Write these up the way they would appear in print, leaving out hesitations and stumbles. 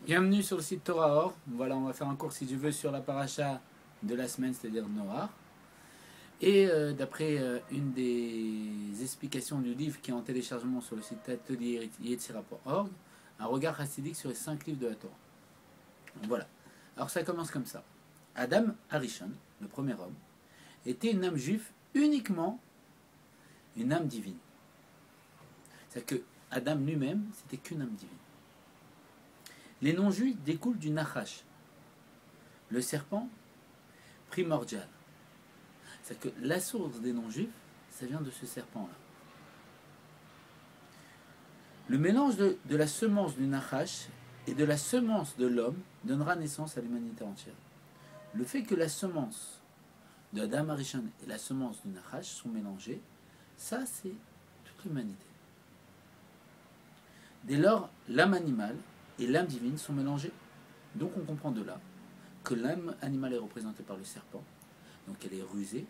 Bienvenue sur le site Torah Or. Voilà, on va faire un cours si tu veux sur la paracha de la semaine, c'est-à-dire Noah. Et d'après une des explications du livre qui est en téléchargement sur le site atelier yetzira.org, un regard chassidique sur les 5 livres de la Torah. Voilà. Alors ça commence comme ça. Adam Harishon, le premier homme, était une âme juive uniquement une âme divine. C'est-à-dire que Adam lui-même, c'était qu'une âme divine. Les non-juifs découlent du Nachash, le serpent primordial. C'est-à-dire que la source des non-juifs, ça vient de ce serpent-là. Le mélange de la semence du Nachash et de la semence de l'homme donnera naissance à l'humanité entière. Le fait que la semence de Adam Harishon et la semence du Nachash sont mélangées, ça c'est toute l'humanité. Dès lors, l'âme animale et l'âme divine sont mélangées. Donc on comprend de là que l'âme animale est représentée par le serpent, donc elle est rusée,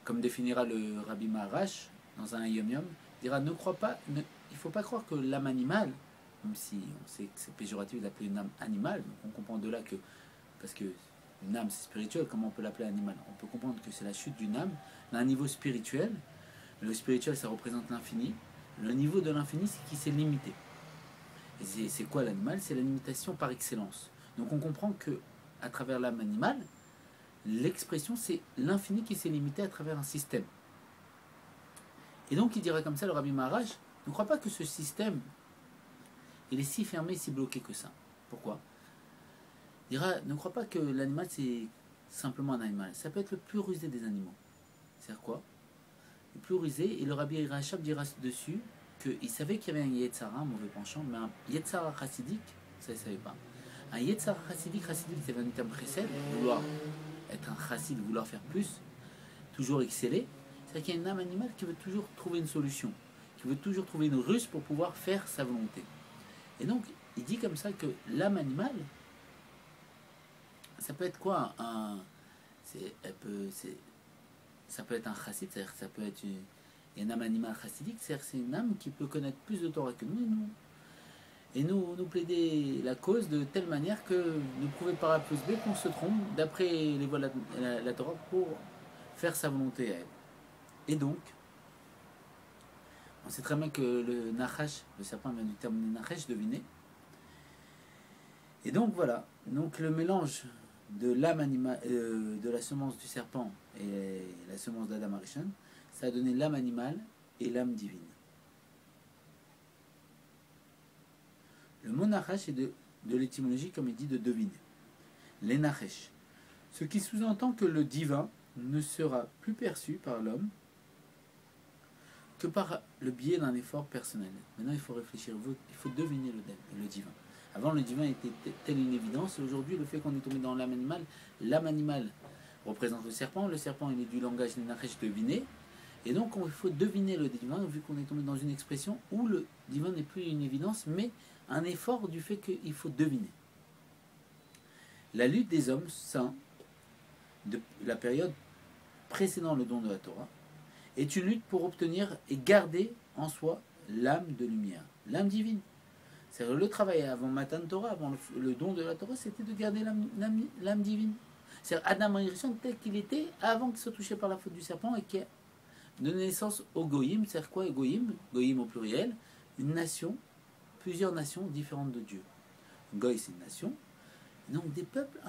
comme définira le Rabbi Maharash dans un Yom Yom, dira il ne faut pas croire que l'âme animale, même si on sait que c'est péjoratif d'appeler une âme animale, donc on comprend de là que, parce que une âme c'est spirituel, comment on peut l'appeler animal? On peut comprendre que c'est la chute d'une âme d'un niveau spirituel. Le spirituel ça représente l'infini, le niveau de l'infini c'est qui s'est limité. Et c'est quoi l'animal? C'est la limitation par excellence. Donc on comprend que à travers l'âme animale, l'expression c'est l'infini qui s'est limité à travers un système. Et donc il dira comme ça le Rabbi Maharash, ne crois pas que ce système il est si fermé, si bloqué que ça. Pourquoi? Il dira, ne crois pas que l'animal c'est simplement un animal. Ça peut être le plus rusé des animaux. C'est-à-dire quoi? Le plus rusé, et le Rabbi Rachab dira dessus qu'il savait qu'il y avait un Yetzara, un mauvais penchant, mais un Yetzara chassidique, ça il ne savait pas. Un Yetzara chassidique, c'est un terme précède, vouloir être un chassid, vouloir faire plus, toujours exceller. C'est-à-dire qu'il y a une âme animale qui veut toujours trouver une solution, qui veut toujours trouver une ruse pour pouvoir faire sa volonté. Et donc, il dit comme ça que l'âme animale, ça peut être quoi? Ça peut être un chassid, c'est-à-dire que ça peut être une âme animale chassidique, c'est-à-dire que c'est une âme qui peut connaître plus de Torah que nous, et nous plaider la cause de telle manière que nous prouver par A plus B qu'on se trompe d'après les voies de la Torah pour faire sa volonté à elle. Et donc, on sait très bien que le Nachash, le serpent vient du terme Nachash, devinez. Et donc voilà, donc le mélange de l'âme animale, de la semence du serpent et la semence d'Adam Harishon, ça a donné l'âme animale et l'âme divine. Le mot Nachash est de l'étymologie, comme il dit, de deviner. Les Nachesh. Ce qui sous-entend que le divin ne sera plus perçu par l'homme que par le biais d'un effort personnel. Maintenant, il faut réfléchir, il faut deviner le divin. Avant, le divin était telle une évidence, et aujourd'hui, le fait qu'on est tombé dans l'âme animale représente le serpent il est du langage des Nachesh deviné, et donc il faut deviner le divin, vu qu'on est tombé dans une expression où le divin n'est plus une évidence, mais un effort du fait qu'il faut deviner. La lutte des hommes saints de la période précédant le don de la Torah est une lutte pour obtenir et garder en soi l'âme de lumière, l'âme divine. C'est-à-dire le travail avant Matan Torah, avant le don de la Torah, c'était de garder l'âme divine. C'est-à-dire Adam Harishon tel qu'il était avant qu'il soit touché par la faute du serpent et qui a donné naissance au Goïm. C'est-à-dire quoi Goïm? Goïm au pluriel, une nation, plusieurs nations différentes de Dieu. Goï c'est une nation, donc des peuples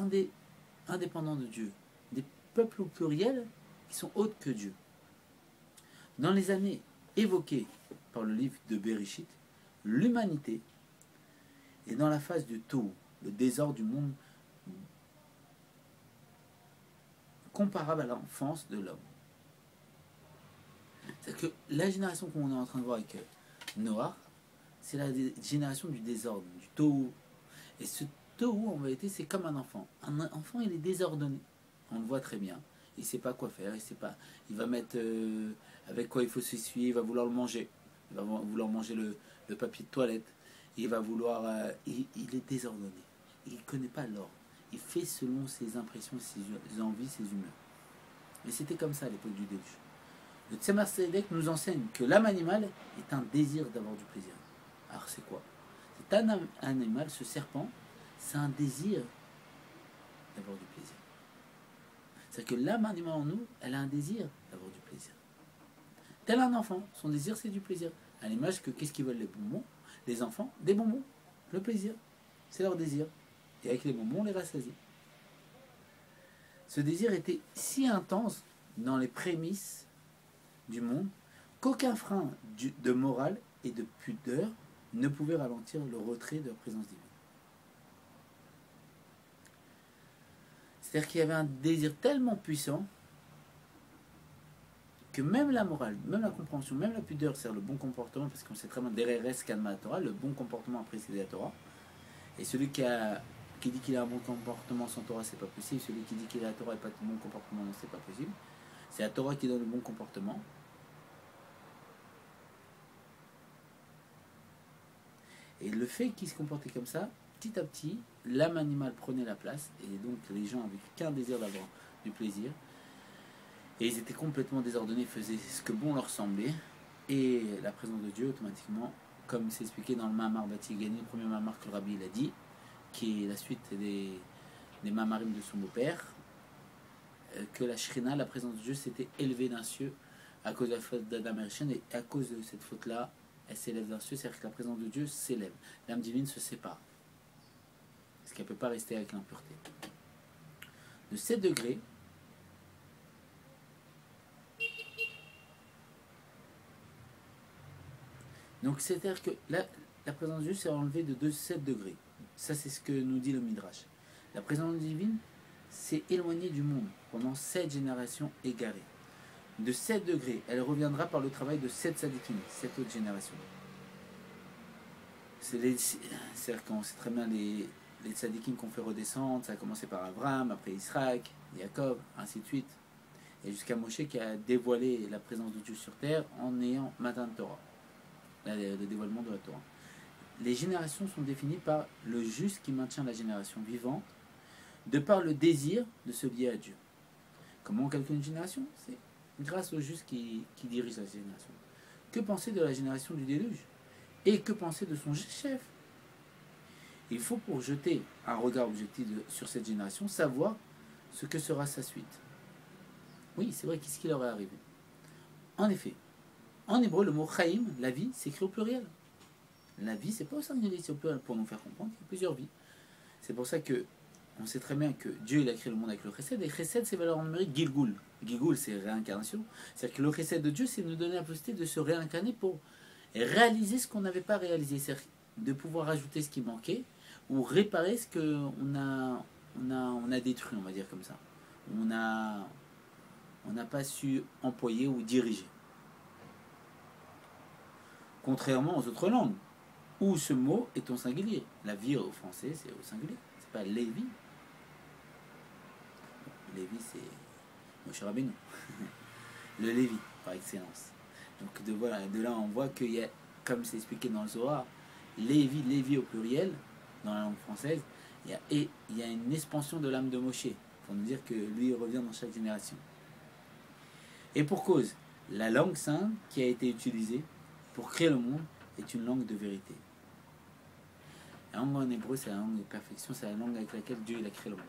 indépendants de Dieu, des peuples au pluriel qui sont autres que Dieu. Dans les années évoquées par le livre de Bereshit, l'humanité est dans la phase du Tohu, le désordre du monde comparable à l'enfance de l'homme. C'est-à-dire que la génération qu'on est en train de voir avec Noah, c'est la génération du désordre, du Tohu. Et ce Tohu, en vérité, c'est comme un enfant. Un enfant, il est désordonné. On le voit très bien. Il ne sait pas quoi faire. Il va mettre avec quoi il faut s'essuyer. Il va vouloir le manger. Il va vouloir manger le papier de toilette. Il va vouloir... il est désordonné. Il ne connaît pas l'ordre. Il fait selon ses impressions, ses envies, ses humeurs. Et c'était comme ça à l'époque du déluge. Le Tzemar Tzedek nous enseigne que l'âme animale est un désir d'avoir du plaisir. Alors c'est quoi? Cet animal, ce serpent, c'est un désir d'avoir du plaisir. C'est-à-dire que l'âme animale en nous, elle a un désir d'avoir du plaisir. Tel un enfant, son désir c'est du plaisir. À l'image que qu'est-ce qu'ils veulent les bonbons? Les enfants, des bonbons. Le plaisir, c'est leur désir. Et avec les bonbons, on les rassasie. Ce désir était si intense dans les prémices du monde qu'aucun frein de morale et de pudeur ne pouvait ralentir le retrait de la présence divine. C'est-à-dire qu'il y avait un désir tellement puissant que même la morale, même la compréhension, même la pudeur, c'est-à-dire le bon comportement, parce qu'on sait très bien derrière Kadma Torah, le bon comportement a précédé la Torah. Et celui qui dit qu'il a un bon comportement sans Torah, c'est pas possible. Celui qui dit qu'il a la Torah et pas de bon comportement, non, c'est pas possible. C'est la Torah qui donne le bon comportement. Et le fait qu'il se comportait comme ça, petit à petit, l'âme animale prenait la place, et donc les gens avaient qu'un désir d'avoir du plaisir. Et ils étaient complètement désordonnés, faisaient ce que bon leur semblait. Et la présence de Dieu, automatiquement, comme c'est expliqué dans le Mahamar Bati Gani, le premier Mahamar que le Rabbi il a dit, qui est la suite des Mahamarim de son beau-père, que la Shrina, la présence de Dieu, s'était élevée d'un cieux à cause de la faute d'Adam et Rishon, et à cause de cette faute-là, elle s'élève d'un cieux, c'est-à-dire que la présence de Dieu s'élève. L'âme divine se sépare. Parce qu'elle ne peut pas rester avec l'impureté. De 7 degrés, donc c'est-à-dire que la présence de Dieu s'est enlevée de 7 degrés. Ça, c'est ce que nous dit le Midrash. La présence divine s'est éloignée du monde pendant 7 générations égarées. De 7 degrés, elle reviendra par le travail de 7 sadikim, 7 autres générations. C'est-à-dire qu'on sait très bien les sadikim qu'on fait redescendre, ça a commencé par Abraham, après Israël, Jacob, ainsi de suite. Et jusqu'à Moshe qui a dévoilé la présence de Dieu sur terre en ayant Matan Torah, le dévoilement de la Torah. Les générations sont définies par le juste qui maintient la génération vivante, de par le désir de se lier à Dieu. Comment on calcule une génération? C'est grâce au juste qui dirige la génération. Que penser de la génération du déluge? Et que penser de son chef? Il faut, pour jeter un regard objectif sur cette génération, savoir ce que sera sa suite. Oui, c'est vrai, qu'est-ce qui leur est arrivé? En effet, en hébreu, le mot chaim, la vie, s'écrit au pluriel. La vie, c'est pas au singulier, c'est au pluriel, pour nous faire comprendre qu'il y a plusieurs vies. C'est pour ça que on sait très bien que Dieu il a créé le monde avec le chesed, et chesed, c'est valeur numérique Gilgul. Gilgul, c'est réincarnation. C'est-à-dire que le chesed de Dieu, c'est nous donner la possibilité de se réincarner pour réaliser ce qu'on n'avait pas réalisé. C'est-à-dire de pouvoir ajouter ce qui manquait, ou réparer ce qu'on a détruit, on va dire comme ça. On n'a pas su employer ou diriger. Contrairement aux autres langues, où ce mot est au singulier. La vie au français, c'est au singulier. C'est pas les vies. Lévi, c'est Moshe Rabbeinu. Le Lévi, par excellence. Donc de là, on voit qu'il y a, comme c'est expliqué dans le Zohar, Lévi au pluriel, dans la langue française, il y a une expansion de l'âme de Moshe, pour nous dire que lui revient dans chaque génération. Et pour cause, la langue sainte qui a été utilisée pour créer le monde est une langue de vérité. La langue en hébreu, c'est la langue de perfection, c'est la langue avec laquelle Dieu il a créé le monde.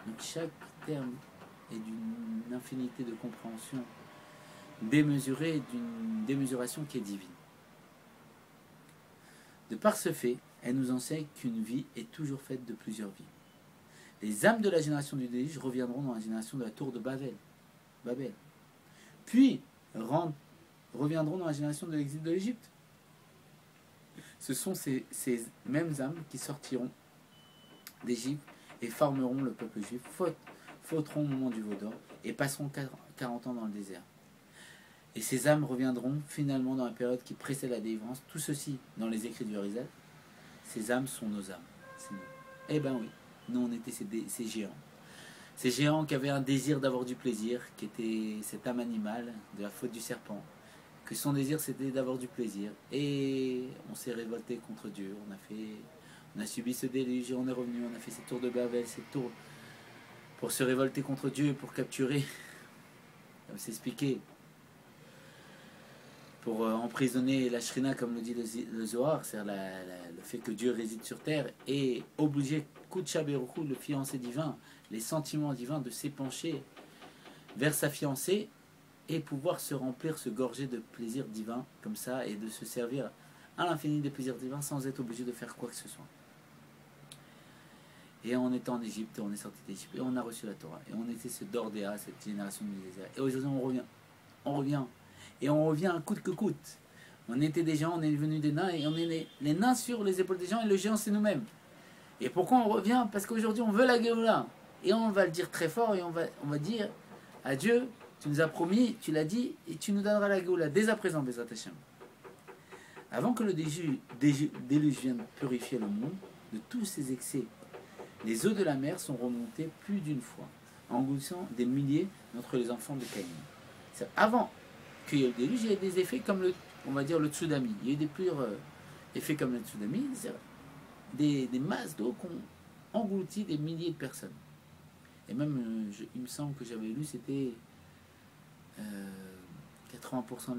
Donc chaque terme est d'une infinité de compréhension démesurée, d'une démesuration qui est divine. De par ce fait, elle nous enseigne qu'une vie est toujours faite de plusieurs vies. Les âmes de la génération du déluge reviendront dans la génération de la tour de Babel. Puis reviendront dans la génération de l'exil de l'Égypte. Ce sont ces mêmes âmes qui sortiront d'Égypte et formeront le peuple juif, fauteront au moment du veau d'or et passeront 40 ans dans le désert. Et ces âmes reviendront finalement dans la période qui précède la délivrance. Tout ceci dans les écrits du Harizal. Ces âmes sont nos âmes. C'est nous. Eh ben oui, nous on était ces géants. Ces géants qui avaient un désir d'avoir du plaisir, qui était cette âme animale de la faute du serpent, que son désir c'était d'avoir du plaisir. Et on s'est révolté contre Dieu, on a subi ce déluge et on est revenu, on a fait cette tour de Babel, cette tour pour se révolter contre Dieu, pour capturer, comme c'est expliqué, pour emprisonner la Shrina, comme le dit le Zohar, c'est-à-dire le fait que Dieu réside sur terre, et obliger Kutcha Beruchu, le fiancé divin, les sentiments divins, de s'épancher vers sa fiancée et pouvoir se remplir, se gorger de plaisirs divins comme ça et de se servir à l'infini des plaisirs divins sans être obligé de faire quoi que ce soit. Et on était en Égypte, on est sorti d'Égypte et on a reçu la Torah. Et on était ce Dordéa, cette génération du désert. Et aujourd'hui on revient. Et on revient coûte que coûte. On était des gens, on est devenus des nains et on est les nains sur les épaules des gens et le géant c'est nous-mêmes. Et pourquoi on revient? Parce qu'aujourd'hui on veut la Géoula. Et on va le dire très fort et on va dire à Dieu, tu nous as promis, tu l'as dit et tu nous donneras la Géoula dès à présent, Bezrat Hashem. Avant que le déluge vienne purifier le monde de tous ses excès, les eaux de la mer sont remontées plus d'une fois, engloutissant des milliers d'entre les enfants de Caïn. Avant qu'il y ait le déluge, il y a des effets comme le tsunami. Il y a eu des purs effets comme le tsunami, des masses d'eau qui ont englouti des milliers de personnes. Et même, il me semble que j'avais lu, c'était 80%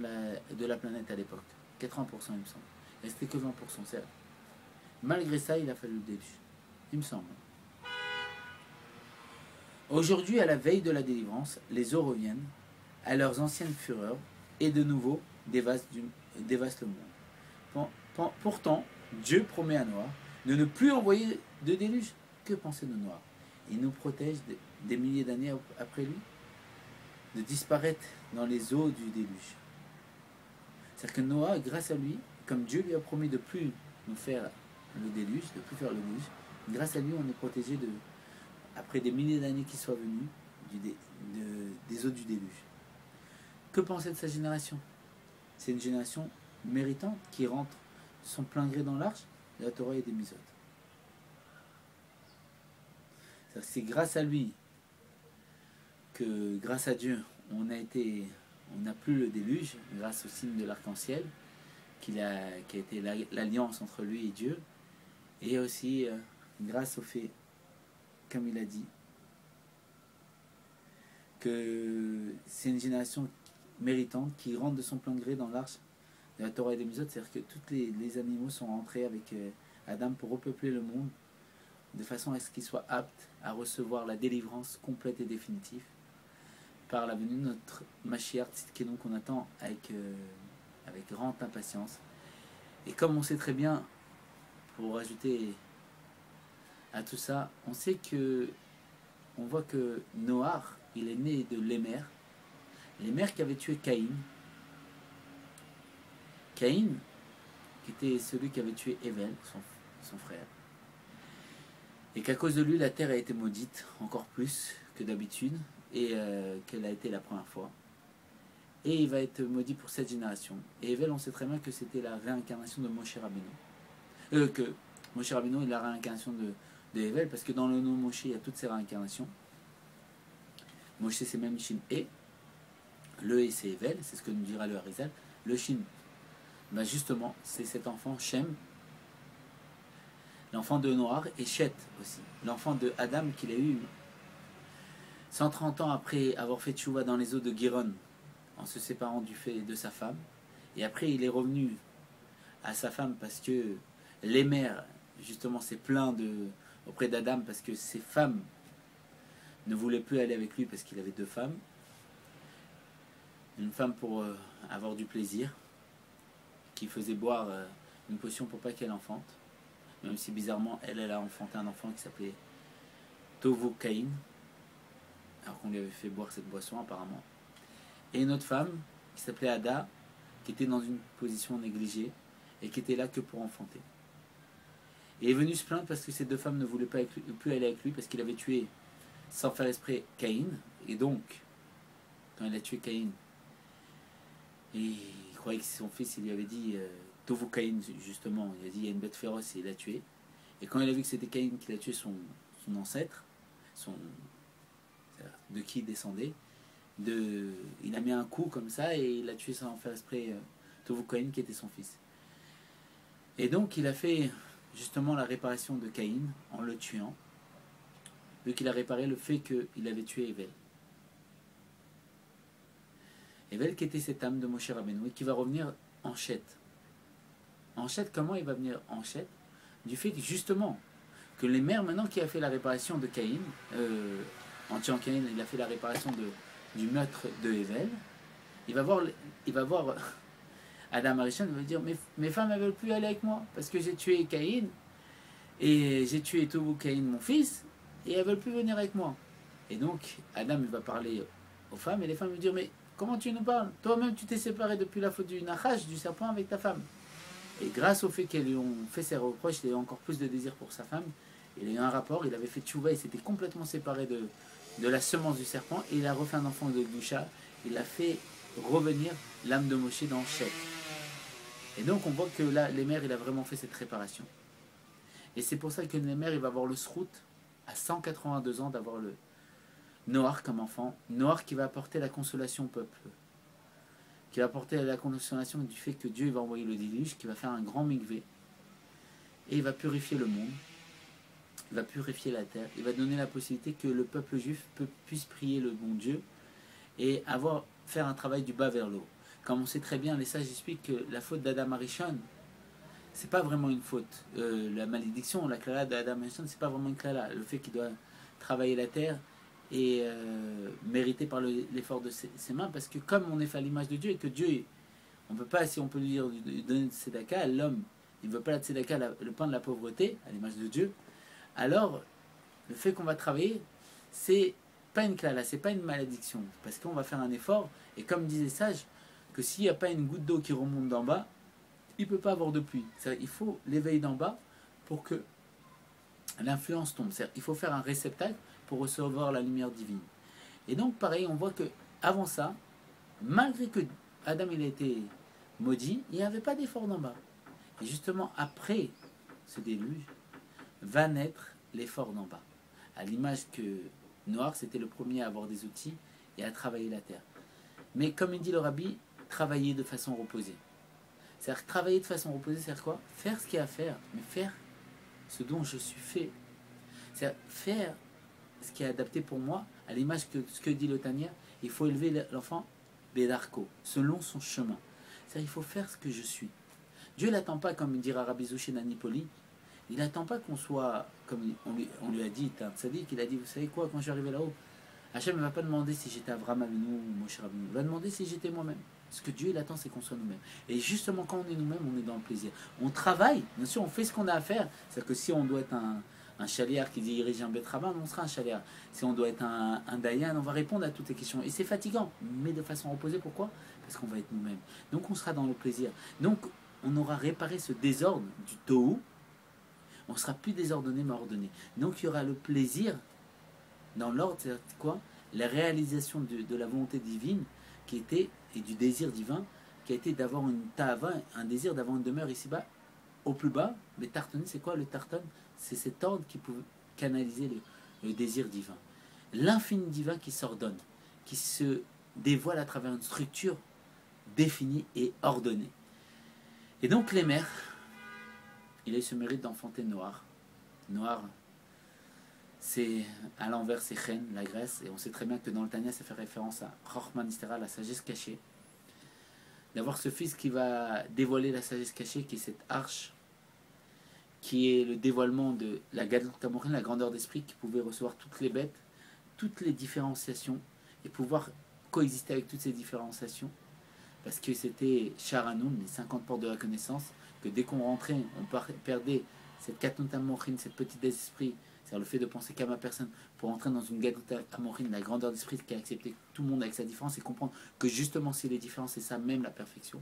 de la planète à l'époque. 80% il me semble. Et c'était que 20%. Malgré ça, il a fallu le déluge. Il me semble. Aujourd'hui, à la veille de la délivrance, les eaux reviennent à leurs anciennes fureurs et de nouveau dévastent le monde. Pourtant, Dieu promet à Noah de ne plus envoyer de déluge. Que penser de Noah? Il nous protège des milliers d'années après lui de disparaître dans les eaux du déluge. C'est-à-dire que Noah, grâce à lui, comme Dieu lui a promis de ne plus nous faire le déluge, de plus faire le déluge, grâce à lui, on est protégé après des milliers d'années qui soient venues des eaux du déluge. Que penser de sa génération? C'est une génération méritante qui rentre son plein gré dans l'arche de la Torah et des Mitzvot. C'est grâce à lui que, grâce à Dieu, on n'a plus le déluge, grâce au signe de l'arc-en-ciel, qui a été l'alliance entre lui et Dieu, et aussi grâce au fait, comme il a dit, que c'est une génération méritante qui rentre de son plein gré dans l'arche de la Torah et des Mitzvot, c'est-à-dire que tous les animaux sont rentrés avec Adam pour repeupler le monde de façon à ce qu'ils soient aptes à recevoir la délivrance complète et définitive par la venue de notre Mashiach Tzidkenu qu'on attend avec grande impatience. Et comme on sait très bien, pour ajouter à tout ça, on voit que Noach, il est né de Lémer qui avait tué Caïn, qui était celui qui avait tué Hevel, son frère, et qu'à cause de lui la terre a été maudite encore plus que d'habitude et qu'elle a été la première fois, et il va être maudit pour cette génération. Et Hevel, on sait très bien que c'était la réincarnation de Moshe Rabbeinu, que Moshe Rabbeinu est la réincarnation de Hevel, parce que dans le nom Moshe il y a toutes ces réincarnations. Moshe c'est même Shin et le et c'est Hevel, c'est ce que nous dira le Harizal. Le Shin, ben justement c'est cet enfant Shem, l'enfant de Noach, et Shet aussi, l'enfant de Adam qu'il a eu 130 ans après avoir fait tchouva dans les eaux de Giron, en se séparant du fait de sa femme. Et après il est revenu à sa femme parce que Lémer justement s'est plaint auprès d'Adam parce que ses femmes ne voulaient plus aller avec lui parce qu'il avait 2 femmes. Une femme pour avoir du plaisir, qui faisait boire une potion pour pas qu'elle enfante, même si bizarrement elle a enfanté un enfant qui s'appelait Tovu Caïn, alors qu'on lui avait fait boire cette boisson apparemment. Et une autre femme qui s'appelait Ada, qui était dans une position négligée et qui était là que pour enfanter. Et est venu se plaindre parce que ces 2 femmes ne voulaient plus aller avec lui parce qu'il avait tué sans faire exprès Caïn. Et donc, quand il a tué Caïn, et il croyait que c'est son fils, il lui avait dit Tovu Caïn, justement, il a dit il y a une bête féroce et il l'a tué. Et quand il a vu que c'était Caïn qui l'a tué, son ancêtre, de qui il descendait, il a mis un coup comme ça et il a tué sans faire exprès Tovu Caïn qui était son fils. Et donc il a fait justement la réparation de Caïn en le tuant, vu qu'il a réparé le fait qu'il avait tué Hevel. Hevel qui était cette âme de Moshe Rabbeinu et qui va revenir en Chet. En Chet, comment il va venir en Chet? Du fait que justement, que les mères, maintenant qui a fait la réparation de Caïn, en tuant Caïn, il a fait la réparation du meurtre de Hével, il va voir Adam Arishon, il va dire, mes femmes ne veulent plus aller avec moi, parce que j'ai tué Caïn, et j'ai tué tout Caïn, mon fils, et elles ne veulent plus venir avec moi. Et donc, Adam il va parler aux femmes, et les femmes vont dire, mais comment tu nous parles? Toi-même, tu t'es séparé depuis la faute du Nachash, du serpent, avec ta femme. Et grâce au fait qu'elles lui ont fait ses reproches, il a eu encore plus de désir pour sa femme. Il a eu un rapport, il avait fait tchouva, il s'était complètement séparé de la semence du serpent, et il a refait un enfant de Gdusha. Il a fait revenir l'âme de Moshe dans Shek. Et donc on voit que là, les mères, il a vraiment fait cette réparation. Et c'est pour ça que les mères, il va avoir le srout à 182 ans d'avoir le Noach comme enfant. Noach qui va apporter la consolation au peuple. Qui va apporter la consolation du fait que Dieu il va envoyer le déluge, qui va faire un grand mikvé. Et il va purifier le monde. Il va purifier la terre. Il va donner la possibilité que le peuple juif puisse prier le bon Dieu et faire un travail du bas vers le haut. Comme on sait très bien, les sages expliquent que la faute d'Adam Arishon, c'est pas vraiment une faute. La malédiction, la klala d'Adam Arishon, c'est pas vraiment une klala. Le fait qu'il doit travailler la terre et mérité par l'effort de ses mains, parce que comme on est fait à l'image de Dieu et que Dieu, on peut pas, si on peut lui dire, donner de tzedaka à l'homme, il ne veut pas la tzedaka, le pain de la pauvreté, à l'image de Dieu, alors le fait qu'on va travailler, c'est pas une klala, c'est pas une malédiction, parce qu'on va faire un effort, et comme disait sage, que s'il n'y a pas une goutte d'eau qui remonte d'en bas, il ne peut pas avoir de pluie. Il faut l'éveil d'en bas pour que l'influence tombe. Il faut faire un réceptacle pour recevoir la lumière divine. Et donc pareil, on voit que avant ça, malgré que Adam il a été maudit, il n'y avait pas d'effort d'en bas. Et justement après ce déluge, va naître l'effort d'en bas. À l'image que Noach, c'était le premier à avoir des outils et à travailler la terre. Mais comme il dit le rabbi, travailler de façon reposée. C'est-à-dire travailler de façon reposée, c'est-à-dire quoi? Faire ce qu'il y a à faire, mais faire ce dont je suis fait. C'est-à-dire faire ce qui est adapté pour moi, à l'image que ce que dit le Tania, il faut élever l'enfant Bédarko, selon son chemin. C'est-à-dire il faut faire ce que je suis. Dieu n'attend pas, comme dira Rabbi Zouché Nanipoli, il n'attend pas qu'on soit, comme on lui a dit, t'as un tzaddik, il a dit, vous savez quoi, quand je suis arrivé là-haut, Hachem ne va pas demander si j'étais Avraham Avinu ou Moshe Rabbeinu, il va demander si j'étais moi-même. Ce que Dieu il attend, c'est qu'on soit nous-mêmes. Et justement, quand on est nous-mêmes, on est dans le plaisir. On travaille, bien sûr, on fait ce qu'on a à faire. C'est-à-dire que si on doit être un chaliar qui dirige un betraban, on sera un chaliar. Si on doit être un dayan, on va répondre à toutes les questions. Et c'est fatigant, mais de façon reposée. Pourquoi? Parce qu'on va être nous-mêmes. Donc on sera dans le plaisir. Donc on aura réparé ce désordre du tohu. On sera plus désordonné, mais ordonné. Donc il y aura le plaisir dans l'ordre, c'est quoi? La réalisation de la volonté divine qui était, et du désir divin, qui a été d'avoir une ta'ava, un désir d'avoir une demeure ici-bas, au plus bas. Mais tartonner, c'est quoi le tarton? C'est cet ordre qui peut canaliser le désir divin. L'infini divin qui s'ordonne, qui se dévoile à travers une structure définie et ordonnée. Et donc les mères, il a eu ce mérite d'enfanter Noir. Noir, c'est à l'envers, c'est Chen, la Grèce, et on sait très bien que dans le Tanya, ça fait référence à Chochman Istera, la sagesse cachée. D'avoir ce fils qui va dévoiler la sagesse cachée, qui est cette arche, qui est le dévoilement de la Gadlut Kamorin, la grandeur d'esprit, qui pouvait recevoir toutes les bêtes, toutes les différenciations, et pouvoir coexister avec toutes ces différenciations, parce que c'était Charanoun, les 50 portes de la connaissance, que dès qu'on rentrait, on perdait cette Katnut Amorin, cette petite esprit, c'est-à-dire le fait de penser qu'à ma personne, pour entrer dans une Gadlut Amorin, la grandeur d'esprit qui a accepté tout le monde avec sa différence, et comprendre que justement c'est les différences, c'est ça même la perfection,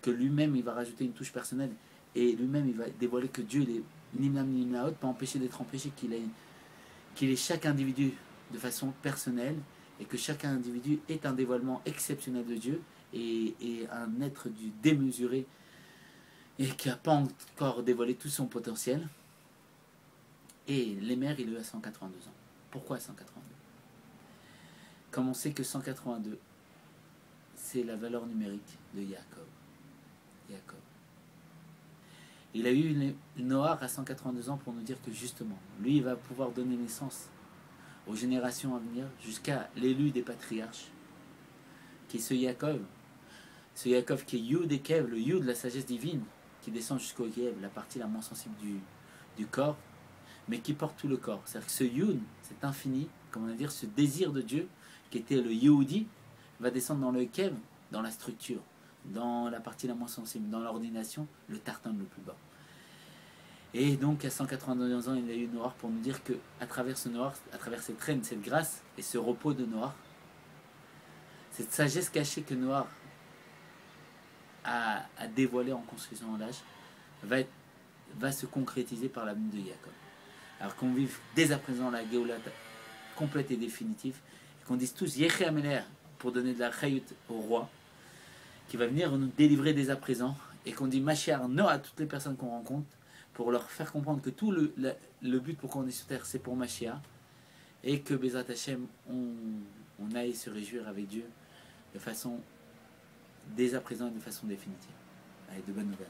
que lui-même il va rajouter une touche personnelle, et lui-même il va dévoiler que Dieu il est Nimnam Nimnaot, pas empêcher d'être empêché, qu'il est chaque individu de façon personnelle, et que chaque individu est un dévoilement exceptionnel de Dieu, et un être du démesuré, et qui n'a pas encore dévoilé tout son potentiel. Et les mères, il est à 182 ans. Pourquoi 182? Comme on sait que 182, c'est la valeur numérique de Yaakov. Il a eu Noach à 182 ans pour nous dire que justement, lui, il va pouvoir donner naissance aux générations à venir, jusqu'à l'élu des patriarches, qui est ce Yaakov qui est Yud et Kev, le Yud de la sagesse divine, qui descend jusqu'au Kev, la partie la moins sensible du corps, mais qui porte tout le corps. C'est-à-dire que ce Yud, cet infini, comment on va dire, ce désir de Dieu, qui était le Yehudi, va descendre dans le Kev, dans la structure, dans la partie la moins sensible, dans l'ordination, le tartan le plus bas. Et donc à 192 ans, il a eu Noach pour nous dire que à travers ce Noach, à travers cette reine, cette grâce et ce repos de Noach, cette sagesse cachée que Noach a dévoilée en construisant l'âge, va se concrétiser par la venue de Jacob. Alors qu'on vive dès à présent la Géoula complète et définitive, et qu'on dise tous Yeché Améler pour donner de la chayut au roi, qui va venir nous délivrer dès à présent, et qu'on dit Mashiach non à toutes les personnes qu'on rencontre, pour leur faire comprendre que tout le but pour qu'on est sur terre, c'est pour Mashiach, et que Bezrat Hashem, on aille se réjouir avec Dieu de façon dès à présent et de façon définitive. Allez, de bonnes nouvelles.